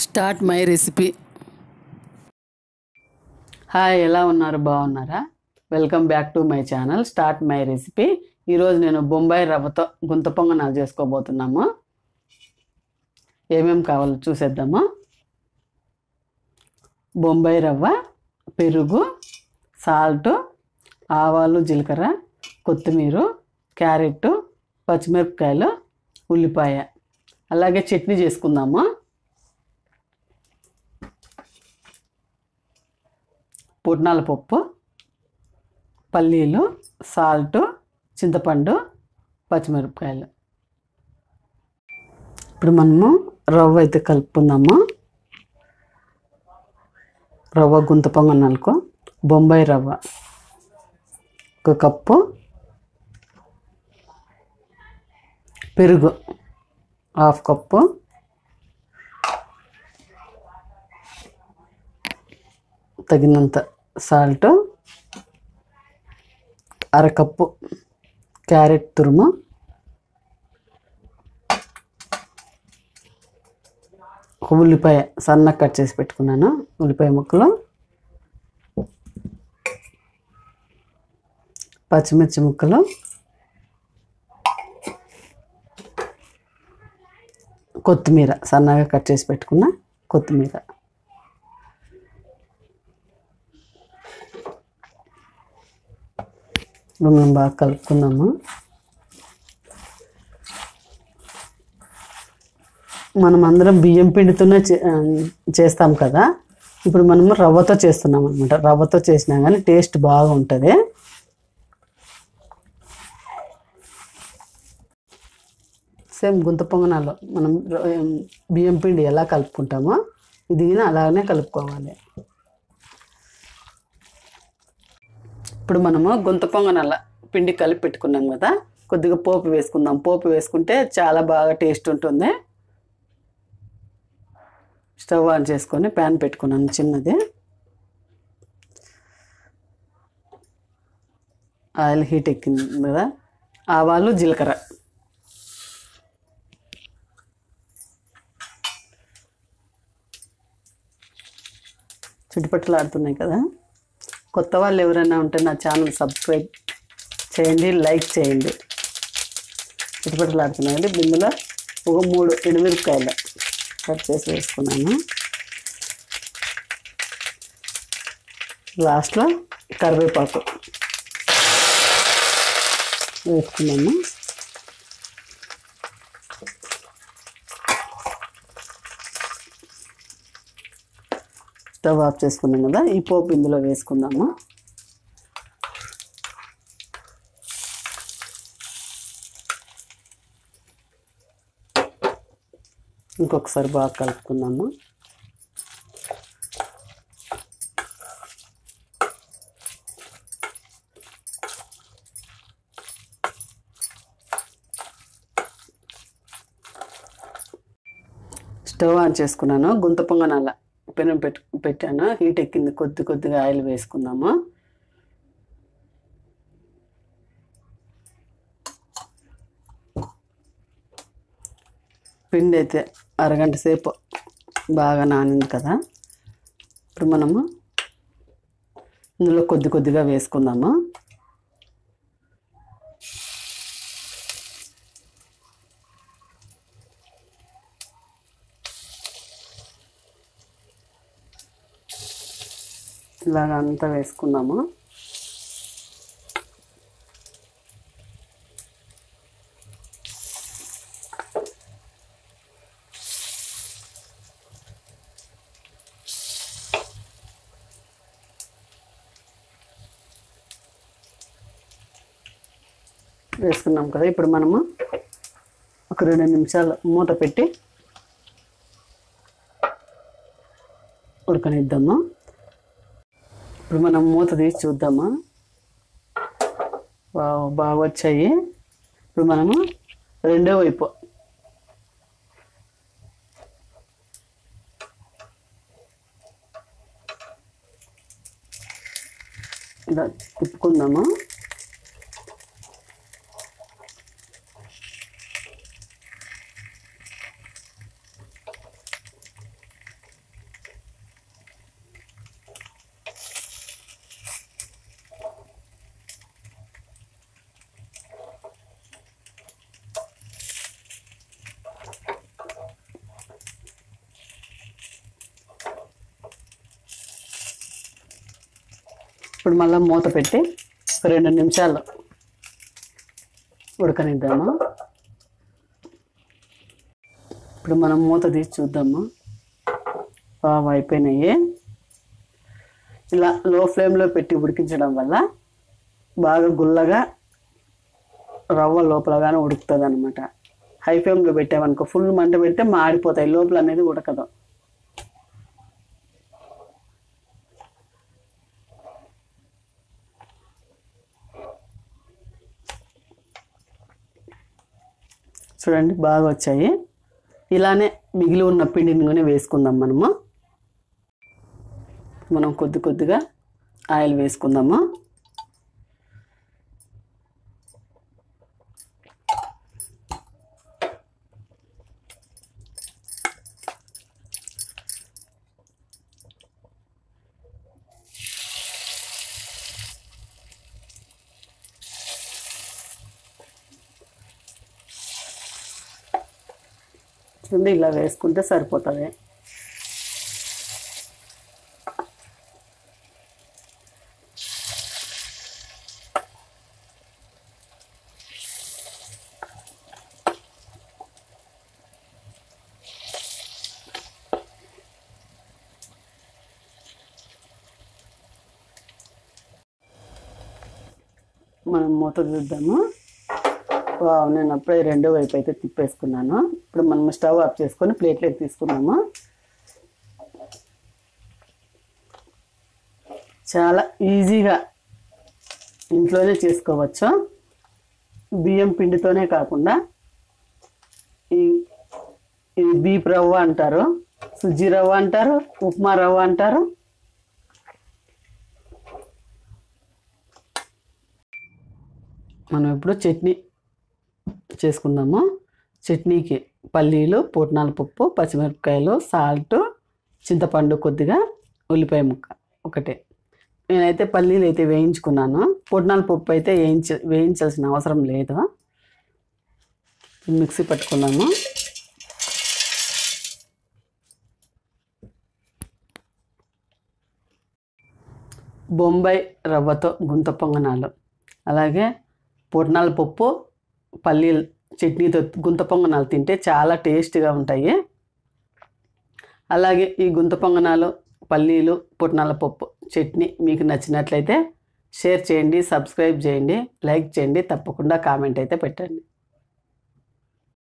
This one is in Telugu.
Start my recipe. హాయ్, ఎలా ఉన్నారు? బాగున్నారా? Welcome back to my channel start my recipe. ఈరోజు నేను బొంబాయి రవ్వతో గుంత పొంగనాలు చేసుకోబోతున్నాము. ఏమేమి కావాలో చూసేద్దాము. బొంబాయి రవ్వ, పెరుగు, సాల్ట్, ఆవాలు, జీలకర్ర, కొత్తిమీర, క్యారెట్, పచ్చిమిరపకాయలు, ఉల్లిపాయ. అలాగే చట్నీ చేసుకుందాము. పుట్నాల పప్పు, పల్లీలు, సాల్ట్, చింతపండు, పచ్చిమిరపకాయలు. ఇప్పుడు మనము రవ్వ అయితే కలుపుకుందాము. రవ్వ గుంత పొంగనాలకు బొంబాయి రవ్వ 1 కప్పు, పెరుగు 1/2 కప్పు, తగినంత సాల్ట్, 1/2 కప్పు క్యారెట్ తురుము, ఉల్లిపాయ సన్నగా కట్ చేసి పెట్టుకున్నాను, ఉల్లిపాయ ముక్కలు, పచ్చిమిర్చి ముక్కలు, కొత్తిమీర సన్నగా కట్ చేసి పెట్టుకున్న కొత్తిమీర. మనం బాగా కలుపుకుందాము. మనం అందరం బియ్యం పిండితోనే చేస్తాం కదా. ఇప్పుడు మనము రవ్వతో చేస్తున్నాం అనమాట. రవ్వతో చేసినా కానీ టేస్ట్ బాగుంటుంది. సేమ్ గుంత పొంగనాలు మనం బియ్యం పిండి ఎలా కలుపుకుంటామో ఇది అలాగనే కలుపుకోవాలి. ఇప్పుడు మనము గుంత పొంగనాల పిండి కలిపి పెట్టుకున్నాం కదా, కొద్దిగా పోపు వేసుకుందాం. పోపు వేసుకుంటే చాలా బాగా టేస్ట్ ఉంటుంది. స్టవ్ ఆన్ చేసుకొని ప్యాన్ పెట్టుకున్నాను చిన్నది. ఆయిల్ హీట్ ఎక్కింది కదా, ఆవాలు, జీలకర్ర, చుట్టుపక్కలాడుతున్నాయి కదా. కొత్త వాళ్ళు ఎవరైనా ఉంటే నా ఛానల్ సబ్స్క్రైబ్ చేయండి, లైక్ చేయండి. చుట్టుపక్కలాడుతున్నాయండి. ఇందులో 3 ఎండుమిరపకాయలు కట్ చేసి వేసుకున్నాను. లాస్ట్లో కరివేపాకు వేసుకున్నాను. స్టవ్ ఆఫ్ చేసుకున్నాం కదా, ఈ పోపు ఇందులో వేసుకుందాము. ఇంకొకసారి బాగా కలుపుకుందాము. స్టవ్ ఆన్ చేసుకున్నాను. గుంత పొంగనాల పెనం పెట్టాను. హీట్ ఎక్కింది. కొద్దిగా ఆయిల్ వేసుకుందాము. పిండి అయితే అరగంట సేపు బాగా నానింది కదా. ఇప్పుడు మనము ఇందులో కొద్దిగా వేసుకుందాము. ఇలాగ అంతా వేసుకుందాము. వేసుకున్నాం కదా. ఇప్పుడు మనము ఒక 2 నిమిషాలు మూత పెట్టి ఉడకనిద్దాము. ఇప్పుడు మనం మూత తీసి చూద్దాము. బాగా వచ్చాయి. ఇప్పుడు మనము రెండో వైపు ఇలా తిప్పుకుందాము. ఇప్పుడు మళ్ళీ మూత పెట్టి ఒక 2 నిమిషాలు ఉడకనిద్దాము. ఇప్పుడు మనం మూత తీసి చూద్దాము. బాగా అయిపోయినాయి. ఇలా లో ఫ్లేమ్లో పెట్టి ఉడికించడం వల్ల బాగా గుల్లగా రవ్వ లోపలగానే ఉడుకుతుంది అనమాట. హై ఫ్లేమ్లో పెట్టామనుకో, ఫుల్ మంట పెడితే మాడిపోతాయి, లోపల అనేది ఉడకదు. చూడండి బాగా వచ్చాయి. ఇలానే మిగిలి ఉన్న పిండిని కూడా వేసుకుందాం. మనం కొద్ది కొద్దిగా ఆయిల్ వేసుకుందాము. చూడండి ఇలా వేసుకుంటే సరిపోతుంది. మనం మూత చూద్దాము. నేను అప్పుడే రెండో వైపు అయితే తిప్పేసుకున్నాను. ఇప్పుడు మనం స్టవ్ ఆఫ్ చేసుకొని ప్లేట్లోకి తీసుకున్నాము. చాలా ఈజీగా ఇంట్లోనే చేసుకోవచ్చు. బియ్యం పిండితోనే కాకుండా ఇది బీప్ రవ్వ అంటారు, సుజ్జి రవ్వ అంటారు, ఉప్మా రవ్వ అంటారు. మనం ఇప్పుడు చట్నీ చేసుకుందాము. చట్నీకి పల్లీలు, పుట్నాల పప్పు, పచ్చిమిరపకాయలు, సాల్ట్, చింతపండు కొద్దిగా, ఉల్లిపాయ ముక్క ఒకటే. నేనైతే పల్లీలు అయితే వేయించుకున్నాను. పుట్నాల పప్పు అయితే వేయించాల్సిన అవసరం లేదు. మిక్సీ పట్టుకున్నాము. బొంబాయి రవ్వతో గుంత పొంగనాలు, అలాగే పుట్నాల పప్పు, పల్లీలు చట్నీతో గుంత పొంగనాలు తింటే చాలా టేస్ట్గా ఉంటాయి. అలాగే ఈ గుంత పొంగనాలు, పల్లీలు, పుట్నాల పప్పు చట్నీ మీకు నచ్చినట్లయితే షేర్ చేయండి, సబ్స్క్రైబ్ చేయండి, లైక్ చేయండి, తప్పకుండా కామెంట్ అయితే పెట్టండి.